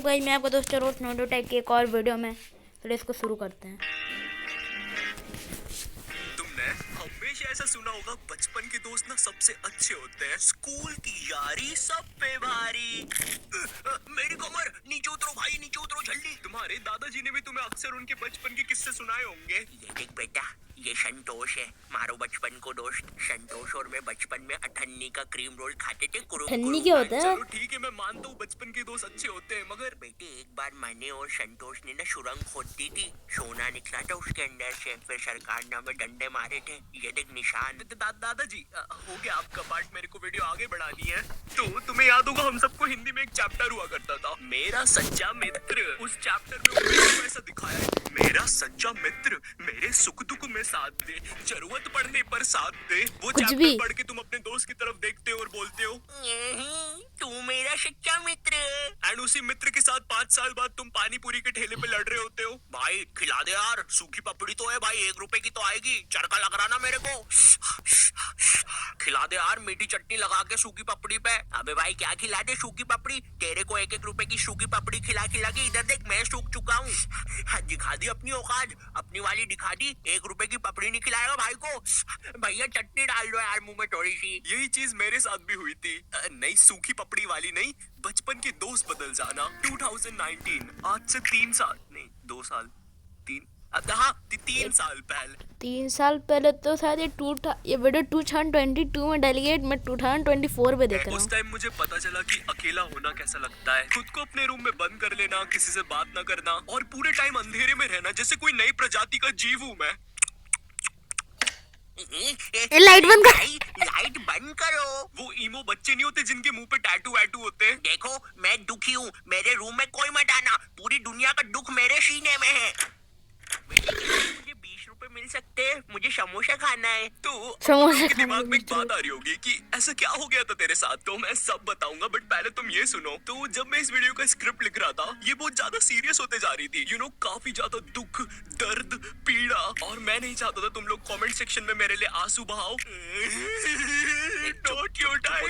भाई, मैं आपका दोस्त रोज नोडो टाइप के एक और वीडियो में। तो इसको शुरू करते हैं। तुमने हमेशा ऐसा सुना होगा, बचपन के दोस्त ना सबसे अच्छे होते हैं, स्कूल की यारी सब पे भारी। मेरी कमर, नीचे उतरो भाई, नीचे उतरो जल्दी। तुम्हारे दादाजी ने भी तुम्हें अक्सर उनके बचपन के किस्से सुनाए होंगे। ये देख बेटा, ये संतोष है, मारो बचपन को दोस्त। संतोष और मैं बचपन में अठन्नी का क्रीम रोल खाते थे। ठन्नी क्या होता है? चलो ठीक है, मैं मानता हूँ बचपन के दोस्त अच्छे होते हैं, मगर बेटे एक बार मैंने और संतोष ने ना सुरंग खोद दी थी, सोना निकला था उसके अंदर से। फिर सरकार ने हमें डंडे मारे थे। ये देख निशान। दादाजी हो गया आपका पार्ट, मेरे को वीडियो आगे बढ़ानी है। तो तुम्हें याद होगा, हम सबको हिंदी में एक चैप्टर हुआ करता था, मेरा सच्चा मित्र। उस चैप्टर में ऐसा दिखाया है, मेरा सच्चा मित्र मेरे सुख दुख में साथ दे, जरूरत पड़ने पर साथ दे। वो चैप्टर पढ़ के तुम अपने दोस्त की तरफ देखते हो और बोलते हो तू मेरा सच्चा मित्र। एंड उसी मित्र के साथ 5 साल बाद तुम पानी पूरी के ठेले पे लड़ रहे होते हो। भाई खिला दे यार, सूखी पपड़ी तो है भाई, 1 रुपए की तो आएगी। चरका लग रहा ना मेरे को, खिला दे यार मीठी चटनी लगा के सूखी पपड़ी पे। अबे भाई क्या खिला दे सूखी पपड़ी, तेरे को 1-1 रुपए की सूखी पपड़ी खिला खिला के इधर देख मैं सूख चुका हूँ। दिखा दी अपनी औकात, अपनी वाली दिखा दी। 1 रुपए की पपड़ी नहीं खिलाएगा भाई को। भैया चटनी डाल दो यार मुंह में थोड़ी सी। यही चीज मेरे साथ भी हुई थी। नहीं सूखी पपड़ी वाली नहीं, बचपन के दोस्त बदल जाना। 2019, आज से 3 साल नहीं 2 साल 3 साल पहले। 3 साल पहले तो शायद ये वीडियो 2022 में डाली गई। मैं 2024 में देख रहा हूँ। उस टाइम मुझे पता चला कि अकेला होना कैसा लगता है। खुद को अपने रूम में बंद कर लेना, किसी से बात ना करना और पूरे टाइम अंधेरे में रहना, जैसे कोई नई प्रजाति का जीव हूँ मैं। लाइट बंद कर। लाइट बंद करो। वो ईमो बच्चे नहीं होते जिनके मुंह पे टैटू वैटू होते हैं। देखो मैं दुखी हूँ, मेरे रूम में कोई मत आना। पूरी दुनिया का दुख मेरे सीने में है। मुझे 20 रुपए मिल सकते हैं, मुझे समोसा खाना है। तो समोसा दिमाग में एक बात आ रही होगी कि ऐसा क्या हो गया था तेरे साथ, तो मैं सब बताऊंगा, बट पहले तुम ये सुनो। तो जब मैं इस वीडियो का स्क्रिप्ट लिख रहा था, ये बहुत ज्यादा सीरियस होते जा रही थी, काफी ज्यादा दुख, दर्द, पीड़ा, और मैं नहीं चाहता था तुम लोग कमेंट सेक्शन में मेरे लिए आंसू बहाओ। Not your time,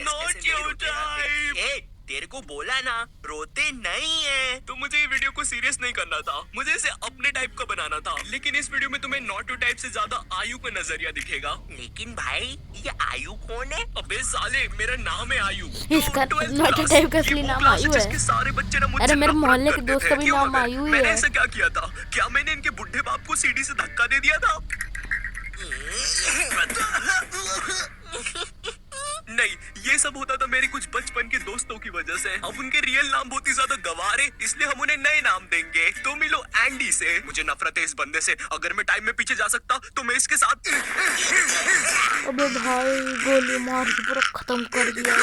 not your time. तेरे को बोला ना रोते नहीं है। तो मुझे ये वीडियो को सीरियस नहीं करना था, मुझे इसे अपने टाइप का बनाना था। लेकिन इस वीडियो में तुम्हें नॉट योर टाइप से ज्यादा आयु का नजरिया दिखेगा। लेकिन भाई ये आयु कौन है? अबे साले, मेरा नाम है आयु। इसका नॉट योर टाइप का असली नाम आयु है। सारे बच्चे ना मुझसे अरे मेरे मोहल्ले के दोस्त का भी नाम आयु ही है। मैंने ऐसा क्या किया था? क्या मैंने इनके बुढ़े बाप को सीढ़ी से धक्का दे दिया था? नहीं, ये सब होता था मेरे कुछ बचपन के दोस्तों की वजह से। अब उनके रियल नाम बहुत ही ज्यादा गवारे, इसलिए हम उन्हें नए नाम देंगे। तो मिलो एंडी से। मुझे नफरत है इस बंदे से। अगर मैं टाइम में पीछे जा सकता तो मैं इसके साथ। अबे भाई गोली मार के पूरा खत्म कर दिया।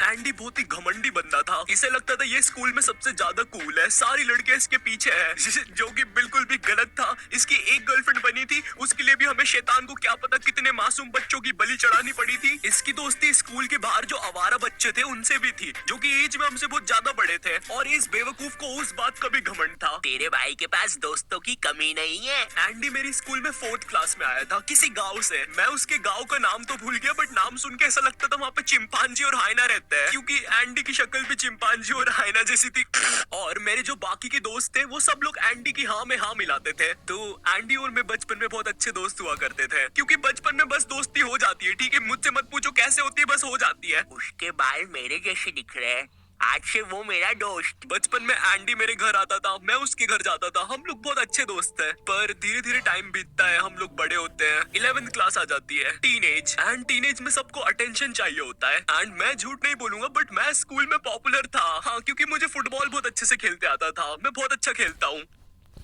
एंडी बहुत ही घमंडी बंदा था। इसे लगता था ये स्कूल में सबसे ज्यादा कूल है, सारी लड़कियां इसके पीछे है, जो कि बिल्कुल भी गलत था। इसकी एक गर्लफ्रेंड बनी थी, उसके लिए भी हमें शैतान को क्या पता कितने मासूम बच्चों की बलि चढ़ानी पड़ी थी। इसकी दोस्ती स्कूल के बाहर जो आवारा बच्चे थे उनसे भी थी, जो कि एज में हमसे बहुत ज्यादा बड़े थे। और इस बेवकूफ को उस बात का भी घमंड था। तेरे भाई के पास दोस्तों की कमी नहीं है। एंडी मेरी स्कूल में 4th क्लास में आया था, किसी गांव से। मैं उसके गांव का नाम तो भूल गया, बट नाम सुन के ऐसा लगता था वहाँ पे चिंपांजी और हाइना रहते हैं, क्योंकि एंडी की शक्ल भी चिंपांजी और हाइना जैसी थी। और मेरे जो बाकी के दोस्त थे वो सब लोग एंडी की हाँ में हाँ मिलाते थे। तो एंडी और मैं बचपन में बहुत अच्छे दोस्त हुआ करते थे, क्योंकि बचपन में बस दोस्ती हो जाती है। ठीक है, मुझसे मत पूछो कैसे होती है, बस हो जाती है। उसके बाल मेरे जैसे दिख रहे हैं, आज से वो मेरा दोस्त। बचपन में एंडी मेरे घर आता था, मैं उसके घर जाता था, हम लोग बहुत अच्छे दोस्त हैं। पर धीरे धीरे टाइम बीतता है, हम लोग बड़े होते हैं, 11th क्लास आ जाती है, टीनेज। एंड टीनेज में सबको अटेंशन चाहिए होता है। एंड मैं झूठ नहीं बोलूंगा, बट मैं स्कूल में पॉपुलर था। हाँ, क्योंकि मुझे फुटबॉल बहुत अच्छे से खेलते आता था, मैं बहुत अच्छा खेलता हूँ।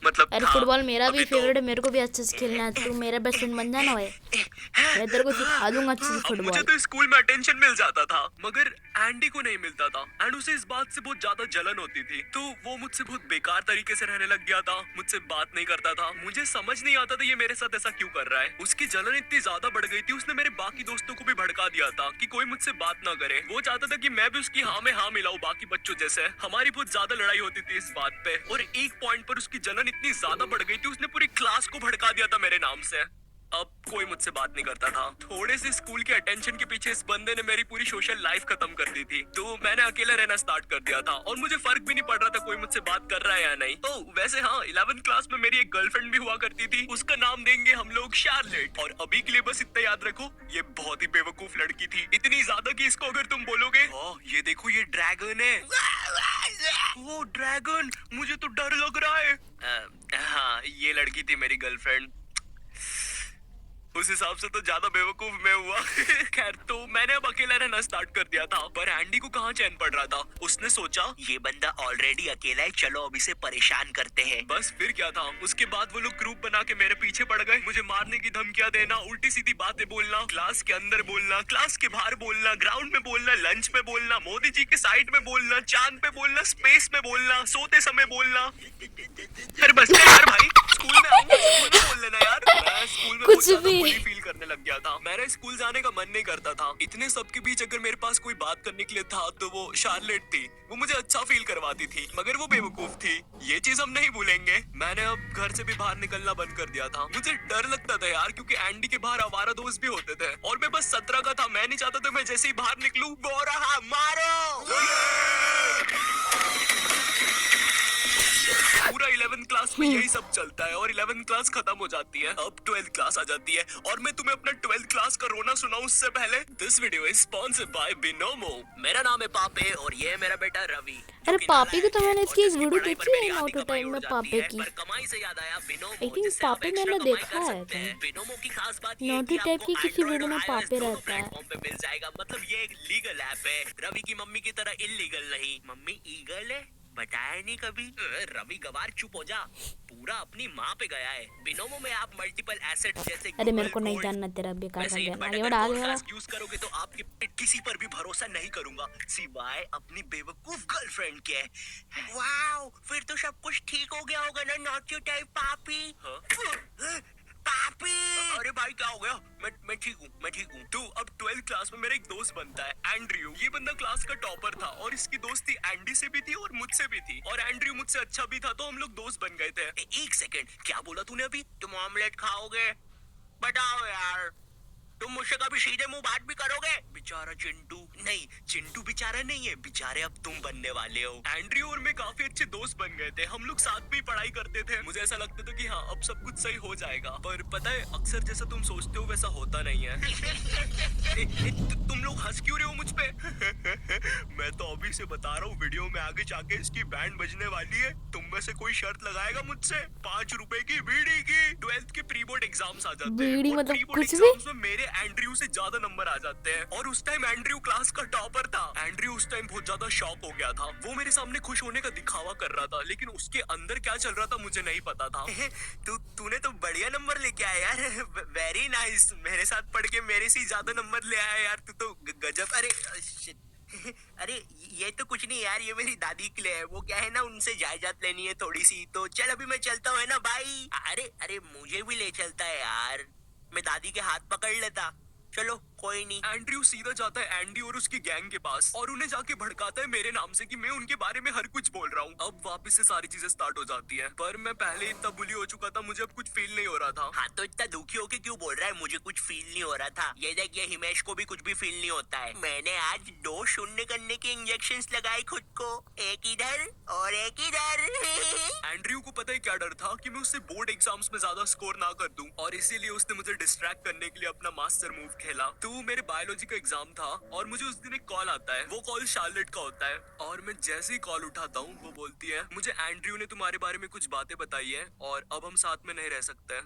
मतलब अरे फुटबॉल मेरा भी फेवरेट है, मेरे को भी अच्छे से खेलना है। तू मेरा बेस्ट फ्रेंड बन जाना भाई, मैं तेरे को सिखा दूंगा अच्छे से फुटबॉल। मुझे तो स्कूल में अटेंशन मिल जाता था, मगर एंडी को नहीं मिलता था। एंड उसे इस बात से बहुत ज्यादा जलन होती थी, तो वो मुझसे बहुत बेकार तरीके से रहने लग गया था, मुझसे बात नहीं करता था। मुझे समझ नहीं आता था ये मेरे साथ ऐसा क्यों कर रहा है। उसकी जलन इतनी ज्यादा बढ़ गई थी, उसने मेरे बाकी दोस्तों को भी भड़का दिया था कि कोई मुझसे बात ना करे। वो चाहता था कि मैं भी उसकी हाँ में हाँ मिलाऊं बाकी बच्चों जैसे। हमारी बहुत ज्यादा लड़ाई होती थी इस बात पे, और एक पॉइंट पर उसकी जलन इतनी ज्यादा बढ़ गई थी, उसने पूरी क्लास को भड़का दिया था मेरे नाम से। अब कोई मुझसे बात नहीं करता था। थोड़े से स्कूल के अटेंशन के पीछे इस बंदे ने मेरी पूरी सोशल लाइफ खत्म कर दी थी। तो मैंने अकेला रहना स्टार्ट कर दिया था और मुझे फर्क भी नहीं पड़ रहा था कोई मुझसे बात कर रहा है या नहीं। तो वैसे हाँ, 11th क्लास में मेरी एक गर्लफ्रेंड भी हुआ करती थी। उसका नाम देंगे हम लोग शार्लेट। और अभी के लिए बस इतना याद रखो, ये बहुत ही बेवकूफ लड़की थी। इतनी ज्यादा कि इसको अगर तुम बोलोगे ये देखो ये ड्रैगन है, वो ड्रैगन, मुझे तो डर लग रहा है। हाँ, ये लड़की थी मेरी गर्लफ्रेंड। उस हिसाब से तो ज्यादा बेवकूफ मैं हुआ। खैर, तो मैंने अब अकेला रहना स्टार्ट कर दिया था। पर एंडी को कहाँ चैन पड़ रहा था। उसने सोचा ये बंदा ऑलरेडी अकेला है, चलो अब इसे परेशान करते हैं। बस फिर क्या था। उसके बाद वो लोग ग्रुप बना के मेरे पीछे पड़ गए। मुझे मारने की धमकियां देना, उल्टी सीधी बातें बोलना, क्लास के अंदर बोलना, क्लास के बाहर बोलना, ग्राउंड में बोलना, लंच में बोलना, मोदी जी के साइड में बोलना, चांद पे बोलना, स्पेस में बोलना, सोते समय बोलना। अरे बस कर यार भाई, स्कूल में आऊंगा, स्कूल में बोल लेना यार। मैं स्कूल में कुछ बहुत ज्यादा भी। बुली फील करने लग गया था। मेरा स्कूल जाने का मन नहीं करता था। इतने सबके बीच अगर मेरे पास कोई बात करने के लिए था तो वो शार्लेट थी। वो मुझे अच्छा फील करवाती थी, मगर वो बेवकूफ थी। ये चीज हम नहीं भूलेंगे। मैंने अब घर से भी बाहर निकलना बंद कर दिया था। मुझे डर लगता था यार, क्योंकि एंडी के बाहर आवारा दोस्त भी होते थे और मैं बस 17 का था। मैं नहीं चाहता था मैं जैसे ही बाहर निकलूं वो रहा मारो। पूरा 11th क्लास में यही सब चलता है और 11th क्लास खत्म हो जाती है। अब 12th क्लास आ जाती है और मैं तुम्हें अपना 12th क्लास का रोना सुनाऊं उससे पहले this video is sponsored by Binomo. मेरा नाम है पापे और ये है मेरा बेटा रवि। अरे पापे की तो मैंने इसकी एक जिसकी वीडियो पढ़ाई पर देखी है मेरी नाउ आधी टू कमाई टाइम हो में जाती पापे है, की। पर कमाई से याद आया बिनोमो, I think जिससे आप पापे एक्स्ट्रा मैंने कमाई देखा कर है सकते हैं। कहीं। बिनोमो की खास बात ये है नॉटी कि टाइप आपको की किसी Android वीडियो में और पापे iOS दोनों रहता है। प्लेटफॉर्म पे मिल जाएगा। मतलब ये एक लीगल ऐप है, रवि की मम्मी की तरह इलीगल नहीं। मम्मी ईगल है, बताया नहीं कभी। रवि गवार चुप हो जा, पूरा अपनी माँ पे गया है। बिनोमो में आप मल्टीपल एसेट जैसे अरे मेरे Google, को नहीं Gold, जानना तेरा बेकार का वैसे ज्ञान। इनवर्ट आगे अगर बढ़ा, आगे बढ़ा। पॉडकास्ट यूज करोगे तो आपके पे किसी पर भी भरोसा नहीं करूंगा सिवाय अपनी बेवकूफ गर्लफ्रेंड के। वाओ, फिर तो सब कुछ ठीक हो गया होगा ना नॉटी टाइप पापी। पापी, अरे भाई क्या हो गया। मैं ठीक हूँ, मैं ठीक हूँ। तो अब 12th क्लास में मेरा एक दोस्त बनता है एंड्रयू। ये बंदा क्लास का टॉपर था और इसकी दोस्ती एंडी से भी थी और मुझसे भी थी और एंड्रयू मुझसे अच्छा भी था, तो हम लोग दोस्त बन गए थे। एक सेकंड, क्या बोला तूने अभी? तुम ऑमलेट खाओगे? बताओ यार, तुम मुझसे कभी सीधे मुंह बात भी करोगे? बेचारा चिंटू। नहीं, चिंटू बेचारा नहीं है, बेचारे अब तुम बनने वाले हो। एंड्रयू और मैं काफी अच्छे दोस्त बन गए थे। हम लोग साथ में ही पढ़ाई करते थे। मुझे ऐसा लगता था कि हाँ अब सब कुछ सही हो जाएगा, पर पता है अक्सर जैसा तुम सोचते हो वैसा होता नहीं है। तुम लोग हंस क्यों रहे हो मुझ पे? मैं तो अभी से बता रहा हूँ, वीडियो में आगे जाके इसकी बैंड बजने वाली है। तुम में से कोई शर्त लगाएगा मुझसे 5 रुपए की बीड़ी की? 12th के प्री बोर्ड एग्जाम्स आ जाते हैं बीड़ी और मतलब प्री-बोर्ड कुछ भी? एग्जाम्स में मेरे एंड्रयू से ज्यादा नंबर आ जाते हैं और उस टाइम एंड्रयू क्लास का टॉपर था। एंड्रयू उस टाइम बहुत ज्यादा शॉक हो गया था। वो मेरे सामने खुश होने का दिखावा कर रहा था, लेकिन उसके अंदर क्या चल रहा था मुझे नहीं पता था। तूने तो बढ़िया नंबर लेके आया यार, वेरी नाइस। मेरे साथ पढ़ के मेरे से ज्यादा नंबर ले आया यार, तू तो गजब। अरे shit. अरे ये तो कुछ नहीं यार, ये मेरी दादी के लिए है। वो क्या है ना, उनसे जायदाद लेनी है थोड़ी सी, तो चल अभी मैं चलता हूँ, है ना भाई। अरे अरे मुझे भी ले चलता है यार, मैं दादी के हाथ पकड़ लेता। चलो कोई नहीं। एंड्रयू सीधा जाता है एंडी और उसकी गैंग के पास और उन्हें जाके भड़काता है मेरे नाम से कि मैं उनके बारे में हर कुछ बोल रहा हूँ। अब वापस से सारी चीजें स्टार्ट हो जाती है, पर मैं पहले इतना बुली हो चुका था, मुझे अब कुछ फील नहीं हो रहा था। हाँ तो इतना दुखी होके क्यों बोल रहा है मुझे कुछ फील नहीं हो रहा था? ये देख, ये हिमेश को भी कुछ भी फील नहीं होता है। मैंने आज 2 शून्य करने के इंजेक्शंस लगाए खुद को, एक इधर और एक इधर। एंड्रयू को पता है क्या डर था कि मैं उससे बोर्ड एग्जाम्स में ज्यादा स्कोर ना कर दूं, और इसीलिए उसने मुझे डिस्ट्रैक्ट करने के लिए अपना मास्टर मूव खेला। तो मेरे बायोलॉजी का एग्जाम था और मुझे उस दिन एक कॉल आता है। वो कॉल शार्लेट का होता है और मैं जैसे ही कॉल उठाता हूँ वो बोलती है, मुझे एंड्रयू ने तुम्हारे बारे में कुछ बातें बताई है और अब हम साथ में नहीं रह सकते।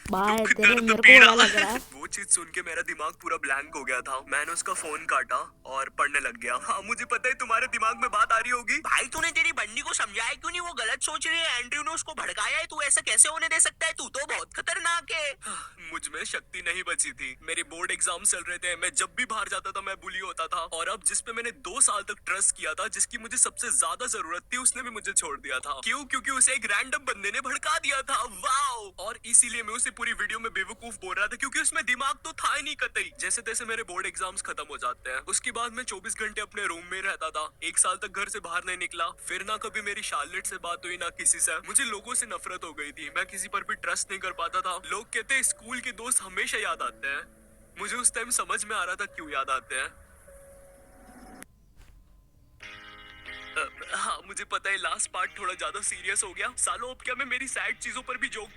भाई दुख, तेरे दर्द, मेरे को पीड़ा। बुरा लग रहा है। वो चीज सुन के मेरा दिमाग पूरा ब्लैंक हो गया था। मैंने उसका फोन काटा और पढ़ने लग गया। हाँ मुझे पता है तुम्हारे दिमाग में बात आ रही होगी। भाई तूने तेरी बंदी को समझाया क्यों नहीं? वो गलत सोच रही है, एंड्रयू ने उसको भड़काया है, तू ऐसा कैसे होने दे सकता है? तू तो बहुत खतरनाक है। मुझ में शक्ति नहीं बची थी। मेरे बोर्ड एग्जाम चल रहे थे, मैं जब भी बाहर जाता था मैं बुली होता था, और अब जिस पे मैंने 2 साल तक ट्रस्ट किया था, जिसकी मुझे सबसे ज्यादा जरूरत थी, उसने भी मुझे छोड़ दिया था। क्यों? क्योंकि उसे एक रैंडम बंदे ने भड़का दिया था। वाओ! और इसीलिए मैं उसे पूरी वीडियो में बेवकूफ बोल रहा था क्योंकि उसमें दिमाग तो था ही नहीं कतई। जैसे तैसे मेरे बोर्ड एग्जाम्स खत्म हो जाते हैं, उसके बाद मैं 24 घंटे अपने रूम में रहता था। 1 साल तक घर से बाहर नहीं निकला। फिर ना कभी मेरी शार्लेट से बात हुई ना किसी से। मुझे लोगों से नफरत हो गई थी, मैं किसी पर भी ट्रस्ट नहीं कर पाता था। लोग कहते हैं स्कूल के दोस्त हमेशा याद आते हैं। मुझे उस टाइम समझ में आ रहा था क्यों याद आते हैं। हाँ मुझे पता है लास्ट पार्ट थोड़ा ज्यादा सीरियस हो गया। सालों अब क्या मैं मेरी सैड चीजों पर भी जोक